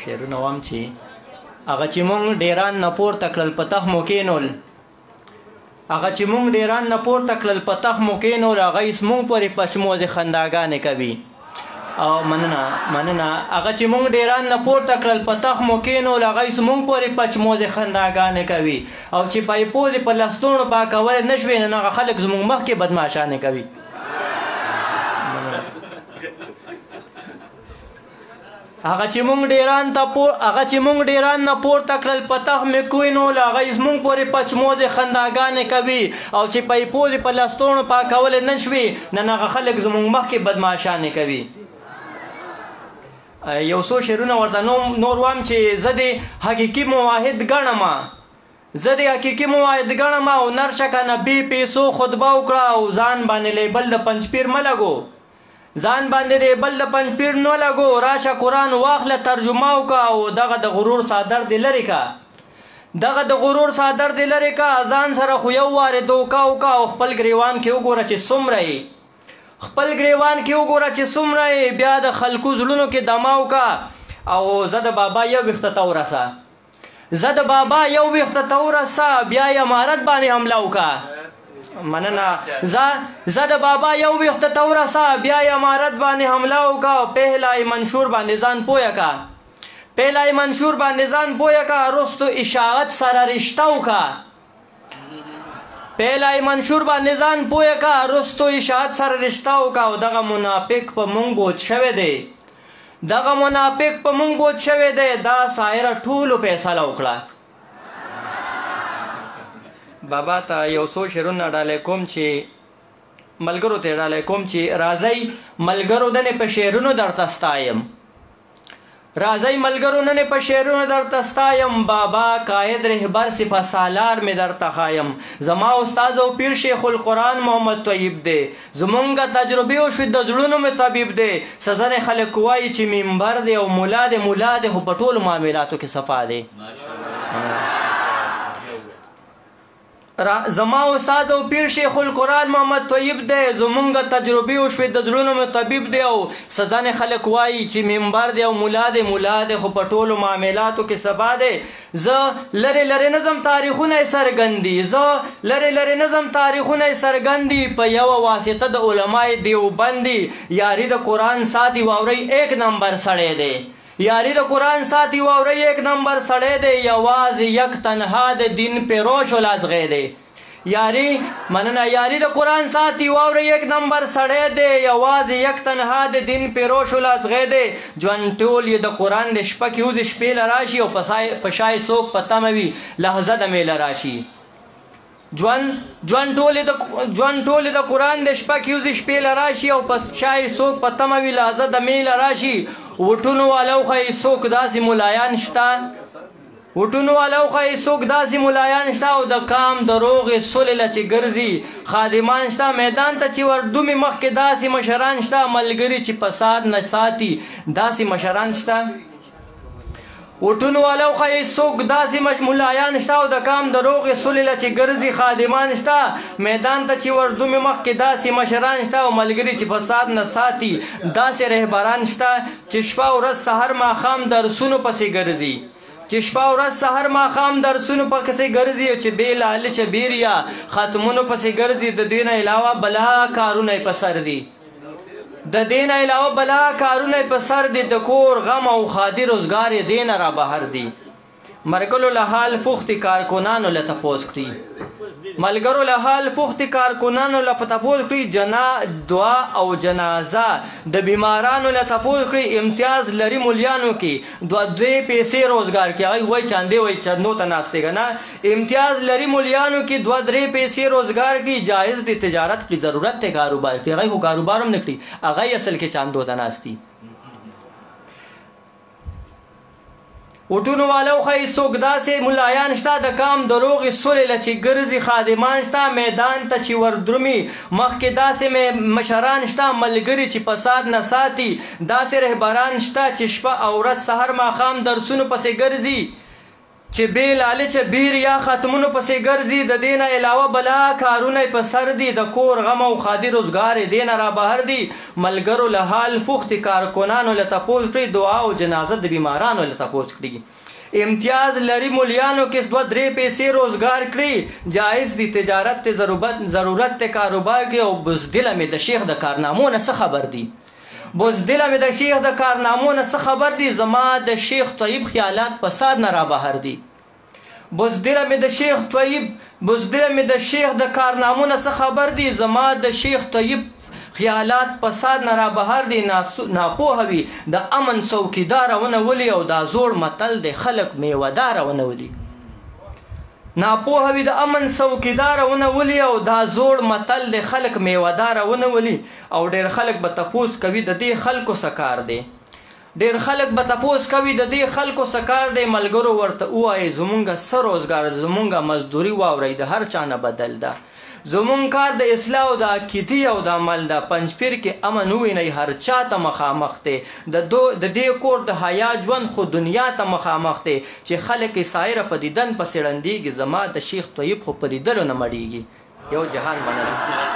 شعرونه وایم چې هغه چې مونږ ډیران نه پورته کړل په تخمو کېنول هغه چې مونږ ډیران نه پورته کړل په تخمو کېنول هغه یې زموږ پورې پچموزې خنداګانې کوي او مننه هغه چې مونږ ډیران نه پورته کړل په تخمو کېنول هغه یې زموږ پورې پچموزې خنداګانې کوي او چې پایپوزې په لستوڼو پاکولی نه شوې نو هغه خلک زموږ مخکې بدماشانې کوي هغه چې مونږ ډیران نه پورته کړل په تخمې کېنول هغه یې زموږ پورې پچموزې خنداګانې کوي او چې پایپوزې په لستوڼو پاکولی نه شوې نن هغه خلک زموږ مخکې بدماشانې کوي یو څو شعرونه ورته نور وایم چې زه د حقیقي موحد ګڼم او نرشه کنه بې پیسو خطبه وکړه او ځان باندې لیبل د پنجپیر مه لګو نه لګو راشه قرآن واخله ترجمه وکړه او دغه د غرور څادر دې لرې کا ځان سره خو یو وارې دوکه وکړه او خپل ګریوان کې وګوره چې څومره یې بیا د خلکو زړونو کې دمه وکړه او زه د بابا یو ویښته ته ورسه بیا یې امارت باندې حمله وکړه مننه زه د بابا یو ویښته ته ورسه بیا یې امارت باندې حمله وکړه پهلای منشور باندې ځان پویه کا رستو اشاعت سره رشته وکړه او دغه منافق په مونږ بوت شوی دی دا سایره ټولو فیصله وکړه بابا ته یو څو شعرونه ډالۍ کوم چې ملګرو ته ډالۍ کوم چې راځئ ملګرو دنې په شعرونو درته ستایم بابا قائد رهبر سپه سالار مې درته ښایم زما استاد او پیر شیخ القرآن محمد طیب دی زمونږ تجربې وشوې د زړونو مې طبیب دی سزنې خلک وایي چې منبر دی او ملا دی خو په ټولو معاملاتو کې صفا دی زما استاد او پیر شیخ القرآن محمد طیب دی زمونږ تجربې وشوې د زړونو مې طبیب دی او سزنې خلک وایي چې منبر دی او ملا دی خو په ټولو معاملاتو کې صفا دی زه لرې نظم تاریخونه څرګندي په یوه واسطه د علماء دیوبندي یاري د قرآن ساتي واورئ 1 نمبر سړی دی یوازې یک تنها د دین پیروش ولازغی دی یاری د قرآن ساتي واورئ 1 نمبر سړی دی یوازې یک تنها د دین پیروش ولازغی دی ژوند ټول یې د قرآن د شپه کې وزې شپې له راشي او په شای څوک په تمه وي لحظه د میله راشي ژوند ټول د قرآن د شپه کې وزې شپې له راشي او په شای څوک په تمه وي لحظه د میله راشي وټونو والو ښایي څوک داسې ملایان شته او د کام د روغې سولې له چې ګرځي خادمان شته میدان ته چې وردومې مخکې داسې مشران شته ملګري چې فساد نه ساتي داسې مشران شته وټونو والو ښایي څوک داسې ملایان شته او د کام د روغې سولې له چې ګرځي خادمان شته میدان ته چې وردومې مخکې داسې مشران شته او ملګري چې فساد نه ساتي داسې رهبران شته چې شپه ورځ سحر ماښام درسونو پسې ګرځي او چې بې لالچه بیریا ختمونو پسې ګرځي د دې نه علاوه بلا کارونه یې په سر دي د کور غم او خادي روزګار یې دې نه را بهر دي مرګلو له حال پوښتې کارکنانو له تپوس کړي دعا او جنازه د بیمارانو له تپوس کړي امتیاز لري مولیانو کې 2 پیسې روزګار کې هغوی وایي چاندې وایي چرنو ته ناستې که نه امتیاز لري مولیانو کې 2-3 پیسې روزګار کې جایز دی تجارت کړي ضرورت دی کاروبار کړي هغوی خو کاروبار هم نه کړي هغوی اصل کې چاندو ته ناستي وټونو والو ښایي څوک داسې ملایان شته د کام د روغې سولې له چې ګرځي خادمان شته میدان ته چې وردرومي مخکې داسې مشران شته ملګري چې فساد نه ساتي داسې رهبران شته چې شپه او ورځ سحر ماښام درسونو پسې ګرځي چې بې لالچه بیر یا ختمونو پسې ګرځي د دې نه علاوه بلا کارونه یې په سر دي د کور غم او ښادي روزګار یې دې نه را بهر دي ملګرو له حال پوښتې کارکنانو له تپوس کړي دعا او جنازه د بیمارانو له تپوس کړي امتیاز لري مولیانو کې 2-3 پیسې روزګار کړي جایز دي تجارت ته ضرورت ته کاروبار کړي او بزدله مې د شیخ د کارنامو نه څه خبر دي بزدله مې د شیخ د کارنامو نه څه خبر دي زما د شیخ طیب خیالات فساد نه را بهر دي بزدله مې د شیخ د کارنامو نه څه خبر دي زما د شیخ طیب خیالات فساد نه را بهر دي ناپوهه وي د امن څوکیداره ونولي او دا زوړ متل دی خلک میوهداره ونولي ناپوهه وي د امن څوکیداره ونولي او دا زوړ متل دی خلک میوهداره ونولي او ډېر خلک به تپوس کوي د دې خلکو څه کار دی ډېر خلک به تپوس کوي د دې خلکو څه کار دی ملګرو ورته ووایي زمونږ څه روزګار زمونږ مزدوري واورئ د هر چا نه بدل ده زمونږ کار د اصلاح او د عقیدې او د عمل ده پنجپیر کې امن ووینئ هر چا ته مخامخ دی د دې کور د حیا ژوند خو دنیا ته مخامخ دی چې خلک یې سایره په دیدن پسې ړندېږي زما د شیخ طیب خو په لیدلو نه مړېږي یو جهان منل